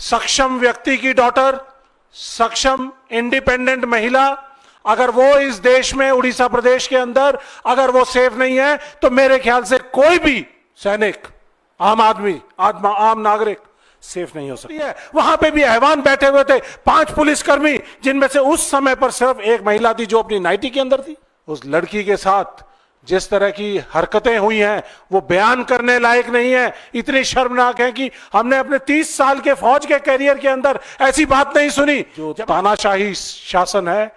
सक्षम व्यक्ति की डॉटर, सक्षम इंडिपेंडेंट महिला, अगर वो इस देश में, उड़ीसा प्रदेश के अंदर अगर वो सेफ नहीं है, तो मेरे ख्याल से कोई भी सैनिक, आम आदमी, आम नागरिक सेफ नहीं हो सकती है। वहां पे भी ऐवान बैठे हुए थे 5 पुलिसकर्मी, जिनमें से उस समय पर सिर्फ एक महिला थी जो अपनी नाइटी के अंदर थी। उस लड़की के साथ जिस तरह की हरकतें हुई हैं वो बयान करने लायक नहीं है, इतनी शर्मनाक है कि हमने अपने 30 साल के फौज के कैरियर के अंदर ऐसी बात नहीं सुनी। जो तानाशाही शासन है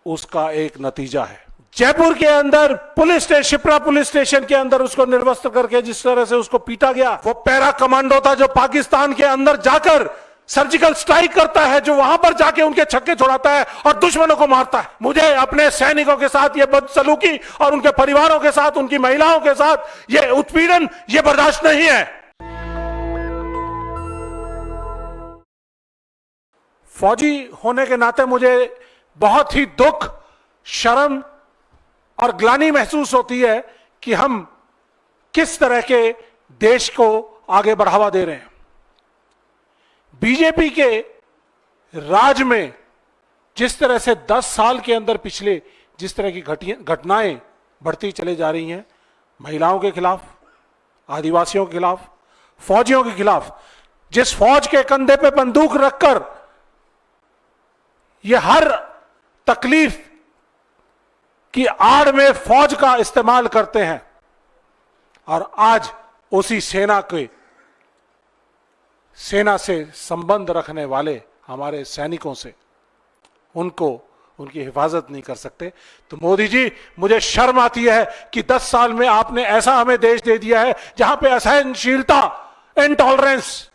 उसका एक नतीजा है। जयपुर के अंदर police station, Shipra police station के अंदर उसको निर्वस्त्र करके जिस तरह से उसको पीटा गया, वो पैरा कमांडो था जो पाकिस्तान के अंदर जाकर सर्जिकल स्ट्राइक करता है, जो वहां पर जाके उनके छक्के छुड़ाता है और दुश्मनों को मारता है। मुझे अपने सैनिकों के साथ ये बदसलूकी और उनके परिवारों के साथ, उनकी महिलाओं के साथ ये उत्पीड़न, ये बर्दाश्त नहीं है। फौजी होने के नाते मुझे बहुत ही दुख, शर्म और ग्लानि महसूस होती है कि हम किस तरह के देश को आगे बढ़ावा दे रहे हैं। बीजेपी के राज में जिस तरह से 10 साल के अंदर पिछले जिस तरह की घटनाएं बढ़ती चली जा रही हैं, महिलाओं के खिलाफ, आदिवासियों के खिलाफ, फौजियों के खिलाफ, जिस फौज के कंधे पे बंदूक रखकर ये हर तकलीफ की आड़ में फौज का इस्तेमाल करते हैं, और आज उसी सेना से संबंध रखने वाले हमारे सैनिकों से उनको उनकी हिफाजत नहीं कर सकते। तो मोदी जी, मुझे शर्म आती है कि 10 साल में आपने ऐसा हमें देश दे दिया है जहां पे असहनशीलता, इनटॉलरेंस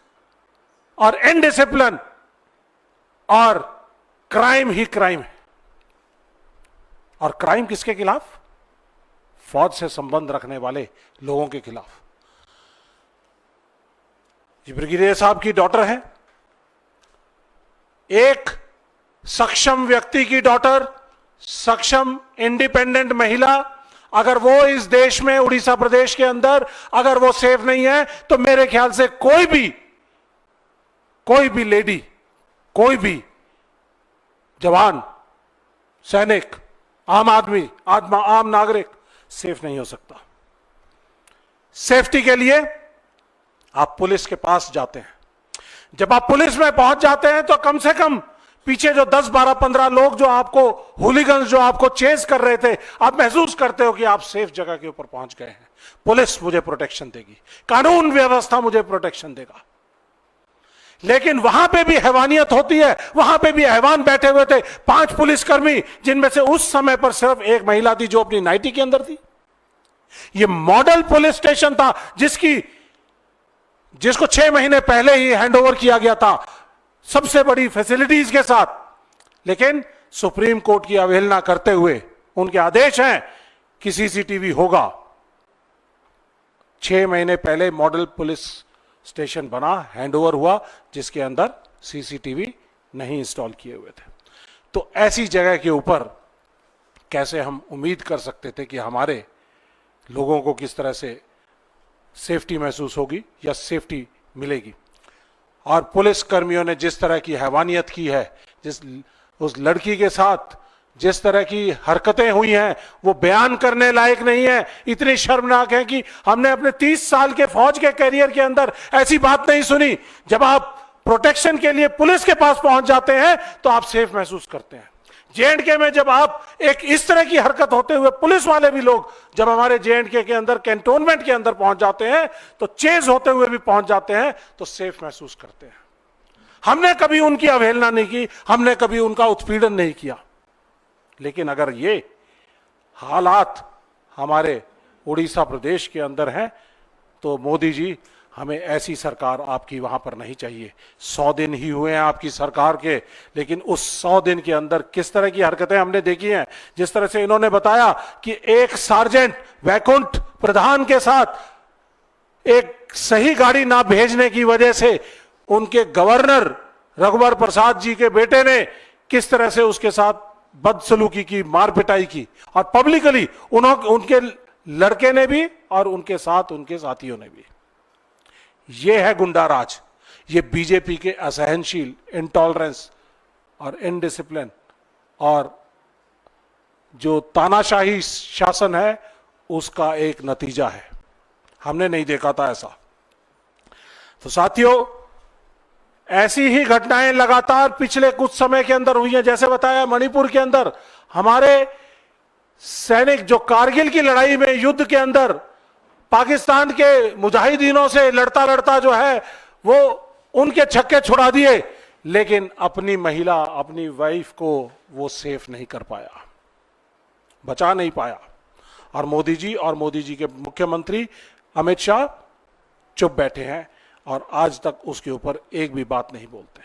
और इनडिसिप्लिन और क्राइम ही क्राइम है। और क्राइम किसके खिलाफ? फौज से संबंध रखने वाले लोगों के खिलाफ। ये ब्रिगेडियर साहब की डॉटर है, एक सक्षम व्यक्ति की डॉटर, सक्षम इंडिपेंडेंट महिला, अगर वो इस देश में, उड़ीसा प्रदेश के अंदर अगर वो सेफ नहीं है, तो मेरे ख्याल से कोई भी लेडी, कोई भी जवान, सैनिक, आम आदमी, आम नागरिक सेफ नहीं हो सकता। सेफ्टी के लिए आप पुलिस के पास जाते हैं। जब आप पुलिस में पहुंच जाते हैं तो कम से कम पीछे जो 10, 12, 15 लोग जो आपको, हुलिगन्स जो आपको चेस कर रहे थे, आप महसूस करते हो कि आप सेफ जगह के ऊपर पहुंच गए हैं। पुलिस मुझे प्रोटेक्शन देगी, कानून व्यवस्था मुझे प्रोटेक्शन देगा। लेकिन वहां पे भी हैवानियत होती है। वहां पे भी ऐवान बैठे हुए थे 5 पुलिसकर्मी, जिनमें से उस समय पर सिर्फ एक महिला थी जो अपनी नाइटी के अंदर थी। यह मॉडल पुलिस स्टेशन था जिसको 6 महीने पहले ही हैंडओवर किया गया था, सबसे बड़ी फैसिलिटीज के साथ। लेकिन सुप्रीम कोर्ट की अवहेलना करते हुए उनके आदेश हैं कि सीसीटीवी होगा। 6 महीने पहले मॉडल पुलिस स्टेशन बना, हैंडओवर हुआ, जिसके अंदर सीसीटीवी नहीं इंस्टॉल किए हुए थे। तो ऐसी जगह के ऊपर कैसे हम उम्मीद कर सकते थे कि हमारे लोगों को किस तरह से सेफ्टी महसूस होगी या सेफ्टी मिलेगी। और पुलिस कर्मियों ने जिस तरह की हैवानियत की है, उस लड़की के साथ जिस तरह की हरकतें हुई हैं वो बयान करने लायक नहीं है, इतनी शर्मनाक है कि हमने अपने 30 साल के फौज के कैरियर के अंदर ऐसी बात नहीं सुनी। जब आप प्रोटेक्शन के लिए पुलिस के पास पहुंच जाते हैं तो आप सेफ महसूस करते हैं। जेएंडके में जब आप एक इस तरह की हरकत होते हुए, पुलिस वाले भी लोग जब हमारे जेएंडके के अंदर कैंटोनमेंट के अंदर पहुंच जाते हैं, तो चेज होते हुए भी पहुंच जाते हैं, तो सेफ महसूस करते हैं। हमने कभी उनकी अवहेलना नहीं की, हमने कभी उनका उत्पीड़न नहीं किया। लेकिन अगर ये हालात हमारे उड़ीसा प्रदेश के अंदर हैं, तो मोदी जी, हमें ऐसी सरकार आपकी वहां पर नहीं चाहिए। 100 दिन ही हुए हैं आपकी सरकार के, लेकिन उस 100 दिन के अंदर किस तरह की हरकतें हमने देखी हैं। जिस तरह से इन्होंने बताया कि एक सार्जेंट वैकुंठ प्रधान के साथ एक सही गाड़ी ना भेजने की वजह से उनके गवर्नर रघुवर प्रसाद जी के बेटे ने किस तरह से उसके साथ बदसलूकी की, मार पिटाई की, और पब्लिकली उनके लड़के ने भी और उनके साथ उनके साथियों ने भी। यह है गुंडा राज, ये बीजेपी के असहनशील, इंटॉलरेंस और इनडिसिप्लिन और जो तानाशाही शासन है उसका एक नतीजा है। हमने नहीं देखा था ऐसा। तो साथियों, ऐसी ही घटनाएं लगातार पिछले कुछ समय के अंदर हुई हैं। जैसे बताया, मणिपुर के अंदर हमारे सैनिक जो कारगिल की लड़ाई में, युद्ध के अंदर पाकिस्तान के मुजाहिदीनों से लड़ता लड़ता जो है वो उनके छक्के छुड़ा दिए, लेकिन अपनी महिला, अपनी वाइफ को वो सेफ नहीं कर पाया, बचा नहीं पाया। और मोदी जी और मोदी जी के मुख्यमंत्री अमित शाह चुप बैठे हैं और आज तक उसके ऊपर एक भी बात नहीं बोलते।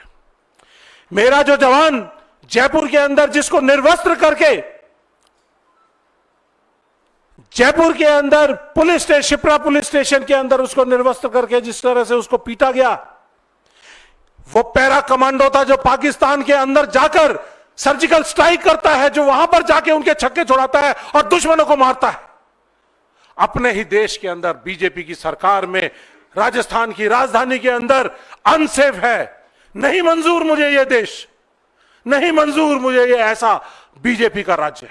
मेरा जो जवान जयपुर के अंदर जिसको निर्वस्त्र करके जयपुर के अंदर police station, Shipra police station के अंदर उसको निर्वस्त्र करके जिस तरह से उसको पीटा गया, वो पैरा कमांडो था जो पाकिस्तान के अंदर जाकर सर्जिकल स्ट्राइक करता है, जो वहां पर जाके उनके छक्के छुड़ाता है और दुश्मनों को मारता है। अपने ही देश के अंदर बीजेपी की सरकार में राजस्थान की राजधानी के अंदर अनसेफ है। नहीं मंजूर मुझे ये देश, नहीं मंजूर मुझे ये ऐसा बीजेपी का राज्य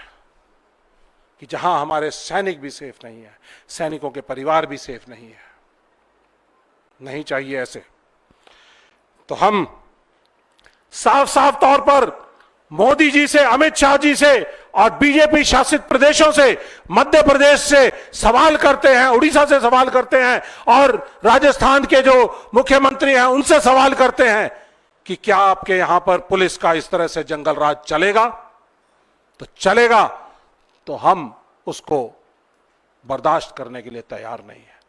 कि जहां हमारे सैनिक भी सेफ नहीं है, सैनिकों के परिवार भी सेफ नहीं है। नहीं चाहिए ऐसे। तो हम साफ साफ तौर पर मोदी जी से, अमित शाह जी से और बीजेपी शासित प्रदेशों से, मध्य प्रदेश से सवाल करते हैं, उड़ीसा से सवाल करते हैं और राजस्थान के जो मुख्यमंत्री हैं उनसे सवाल करते हैं कि क्या आपके यहां पर पुलिस का इस तरह से जंगल राज चलेगा? तो चलेगा तो हम उसको बर्दाश्त करने के लिए तैयार नहीं है।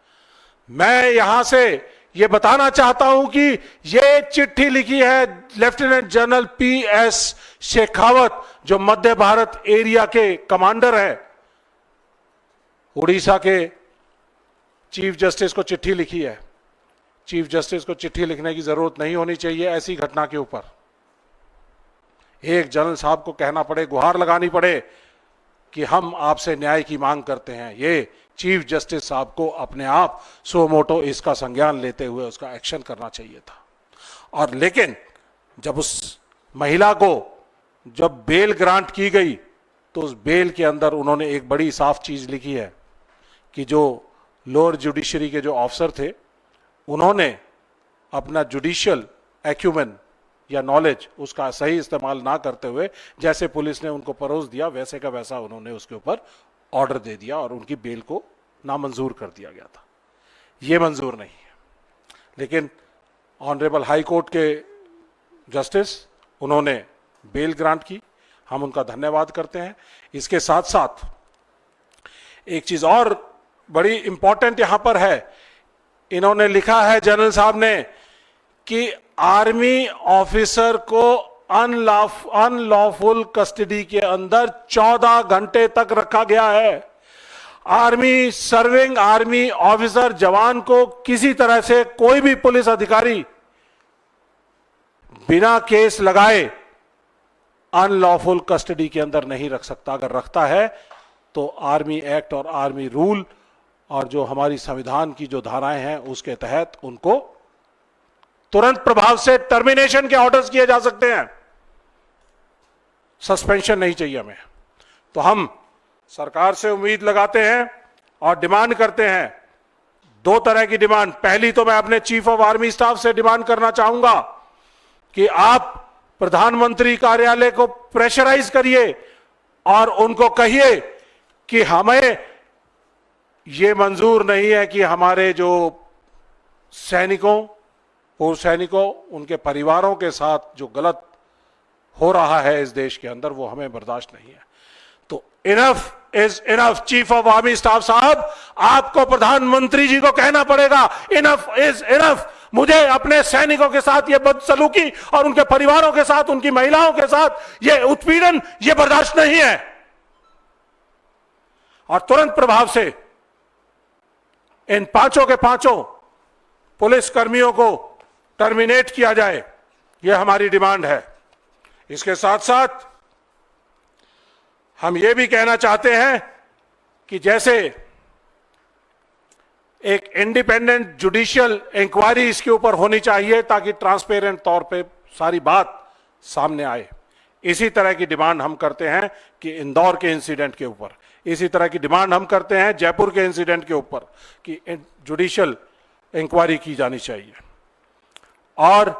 मैं यहां से यह बताना चाहता हूं कि यह चिट्ठी लिखी है लेफ्टिनेंट जनरल PS शेखावत, जो मध्य भारत एरिया के कमांडर है, उड़ीसा के चीफ जस्टिस को चिट्ठी लिखी है। चीफ जस्टिस को चिट्ठी लिखने की जरूरत नहीं होनी चाहिए ऐसी घटना के ऊपर। एक जनरल साहब को कहना पड़े, गुहार लगानी पड़े कि हम आपसे न्याय की मांग करते हैं। ये चीफ जस्टिस साहब को अपने आप सो मोटो इसका संज्ञान लेते हुए उसका एक्शन करना चाहिए था। और लेकिन जब उस महिला को जब बेल ग्रांट की गई तो उस बेल के अंदर उन्होंने एक बड़ी साफ चीज लिखी है कि जो लोअर जुडिशरी के जो ऑफिसर थे उन्होंने अपना जुडिशियल एक्यूमेन या नॉलेज उसका सही इस्तेमाल ना करते हुए जैसे पुलिस ने उनको परोस दिया वैसे का वैसा उन्होंने उसके ऊपर ऑर्डर दे दिया और उनकी बेल को नामंजूर कर दिया गया था। ये मंजूर नहीं है। लेकिन ऑनरेबल हाई कोर्ट के जस्टिस उन्होंने बेल ग्रांट की, हम उनका धन्यवाद करते हैं। इसके साथ साथ एक चीज और बड़ी इंपॉर्टेंट यहां पर है, इन्होंने लिखा है जनरल साहब ने कि आर्मी ऑफिसर को अनलॉफुल कस्टडी के अंदर 14 घंटे तक रखा गया है। आर्मी सर्विंग आर्मी ऑफिसर जवान को किसी तरह से कोई भी पुलिस अधिकारी बिना केस लगाए अनलॉफुल कस्टडी के अंदर नहीं रख सकता। अगर रखता है तो आर्मी एक्ट और आर्मी रूल और जो हमारी संविधान की जो धाराएं हैं उसके तहत उनको तुरंत प्रभाव से टर्मिनेशन के ऑर्डर्स किए जा सकते हैं। सस्पेंशन नहीं चाहिए हमें। तो हम सरकार से उम्मीद लगाते हैं और डिमांड करते हैं, दो तरह की डिमांड। पहली तो मैं अपने चीफ ऑफ आर्मी स्टाफ से डिमांड करना चाहूंगा कि आप प्रधानमंत्री कार्यालय को प्रेशराइज करिए और उनको कहिए कि हमें यह मंजूर नहीं है कि हमारे जो सैनिकों, पूर्व सैनिकों, उनके परिवारों के साथ जो गलत हो रहा है इस देश के अंदर वो हमें बर्दाश्त नहीं है। तो enough is enough. Chief of army staff साहब, आपको प्रधानमंत्री जी को कहना पड़ेगा इनफ इज इनफ। मुझे अपने सैनिकों के साथ ये बदसलूकी और उनके परिवारों के साथ, उनकी महिलाओं के साथ ये उत्पीड़न, ये बर्दाश्त नहीं है। और तुरंत प्रभाव से इन पांचों के पांचों पुलिस कर्मियों को टर्मिनेट किया जाए, यह हमारी डिमांड है। इसके साथ साथ हम यह भी कहना चाहते हैं कि जैसे एक इंडिपेंडेंट जुडिशियल इंक्वायरी इसके ऊपर होनी चाहिए ताकि ट्रांसपेरेंट तौर पे सारी बात सामने आए। इसी तरह की डिमांड हम करते हैं कि इंदौर के इंसिडेंट के ऊपर, इसी तरह की डिमांड हम करते हैं जयपुर के इंसिडेंट के ऊपर कि जुडिशियल इंक्वायरी की जानी चाहिए और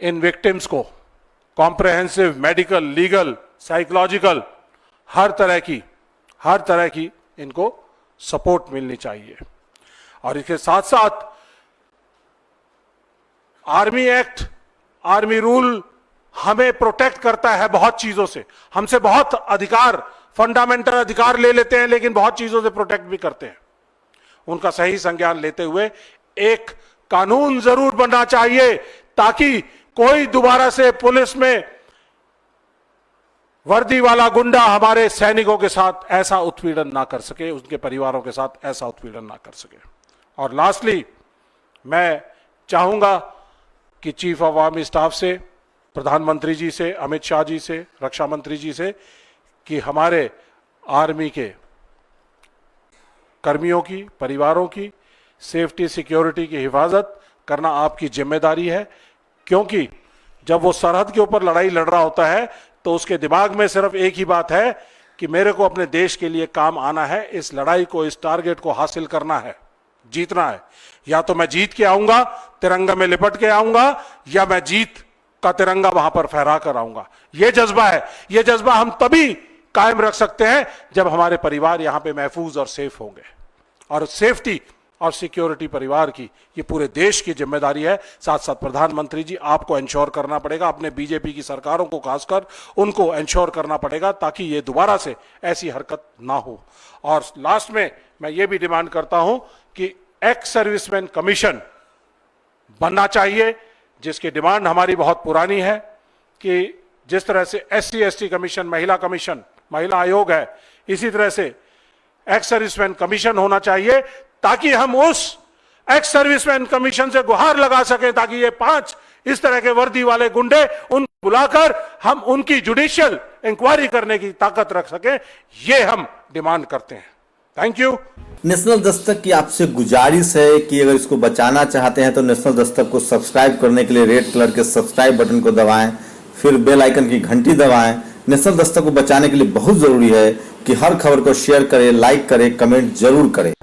इन विक्टिम्स को कॉम्प्रहेंसिव मेडिकल, लीगल, साइकोलॉजिकल हर तरह की इनको सपोर्ट मिलनी चाहिए। और इसके साथ साथ आर्मी एक्ट, आर्मी रूल हमें प्रोटेक्ट करता है बहुत चीजों से, हमसे बहुत अधिकार, फंडामेंटल अधिकार ले लेते हैं, लेकिन बहुत चीजों से प्रोटेक्ट भी करते हैं। उनका सही संज्ञान लेते हुए एक कानून जरूर बनना चाहिए ताकि कोई दोबारा से पुलिस में वर्दी वाला गुंडा हमारे सैनिकों के साथ ऐसा उत्पीड़न ना कर सके, उनके परिवारों के साथ ऐसा उत्पीड़न ना कर सके। और लास्टली मैं चाहूंगा कि चीफ ऑफ आर्मी स्टाफ से, प्रधानमंत्री जी से, अमित शाह जी से, रक्षा मंत्री जी से कि हमारे आर्मी के कर्मियों की, परिवारों की सेफ्टी, सिक्योरिटी की हिफाजत करना आपकी जिम्मेदारी है, क्योंकि जब वो सरहद के ऊपर लड़ाई लड़ रहा होता है तो उसके दिमाग में सिर्फ एक ही बात है कि मेरे को अपने देश के लिए काम आना है, इस लड़ाई को, इस टारगेट को हासिल करना है, जीतना है। या तो मैं जीत के आऊंगा, तिरंगा में लिपट के आऊंगा, या मैं जीत का तिरंगा वहां पर फहरा कर आऊंगा। यह जज्बा है, यह जज्बा हम तभी कायम रख सकते हैं जब हमारे परिवार यहां पे महफूज और सेफ होंगे। और सेफ्टी और सिक्योरिटी परिवार की ये पूरे देश की जिम्मेदारी है। साथ साथ प्रधानमंत्री जी आपको इंश्योर करना पड़ेगा, अपने बीजेपी की सरकारों को खासकर उनको इंश्योर करना पड़ेगा ताकि ये दोबारा से ऐसी हरकत ना हो। और लास्ट में मैं ये भी डिमांड करता हूं कि एक्स सर्विसमैन कमीशन बनना चाहिए, जिसकी डिमांड हमारी बहुत पुरानी है कि जिस तरह से SC ST कमीशन, महिला कमीशन, महिला आयोग है, इसी तरह से एक्स सर्विसमैन कमीशन होना चाहिए ताकि हम उस एक्स सर्विसमैन कमीशन से गुहार लगा सकें ताकि ये 5 इस तरह के वर्दी वाले गुंडे उन बुलाकर हम उनकी जुडिशियल इंक्वायरी करने की ताकत रख सकें। ये हम डिमांड करते हैं। Thank you. नेशनल दस्तक की आपसे गुजारिश है कि अगर इसको बचाना चाहते हैं तो नेशनल दस्तक को सब्सक्राइब करने के लिए रेड कलर के सब्सक्राइब बटन को दबाएं, फिर बेल आइकन की घंटी दबाएं। नेशनल दस्तक को बचाने के लिए बहुत जरूरी है कि हर खबर को शेयर करें, लाइक करें, कमेंट जरूर करें।